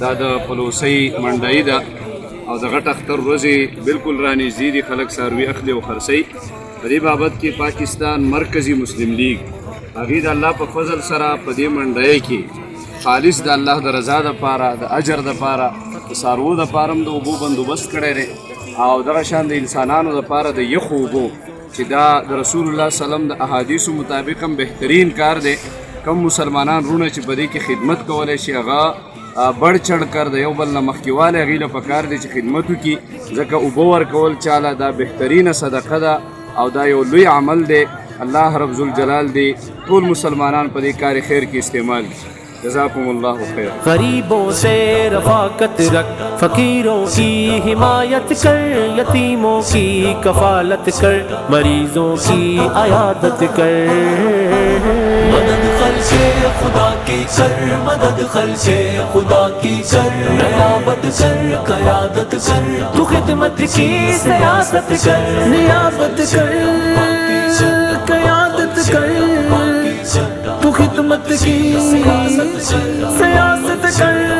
دا د پلوسی منډی ده او د غټ اختر ورځې بالکل رانږدې دي. خلک څاروي اخلي او خرڅوي. په دې بابت کې پاکستان مرکزی مسلم لیگ هغې د الله په فضل سره په دې منډی کې خالص د الله د رضا دپاره د اجر دپاره د څاروو دپاره هم د اوبو بندوبست کړی دی او دغه شان د انسانانو دپاره د یخو اوبو چې دا د رسول الله صلی الله علیه وسلم د احادیثو مطابق هم بهترین کار دی. کم مسلمانان رونه چې په دې کې خدمت کولی شي هغه بڑ چڑھ کر د یو بل نه مخکې والی هغوی له پکار دی چې خدمت وکړي، ځکه اوبه ورکول چاله دا بهترینه صدقه ده او دا یو لوی عمل دی. الله رب ذوالجلال دی ټول مسلمانان په دې کار خیر کې استعمال کړي. جزاکم اللہ خیر. غریبوں سے رفاقت رکھ، فقیروں کی حمایت کر، یتیموں کی کفالت کر، مریضوں کی عیادت کر. مدد خلق خدا کی کر، مدد خلق خدا کی کر، نیابت کر، قیادت کر، تو خدمت کی سیاست کر، نیابت کر، قیادت کر، تو خدمت کی سیاست کر.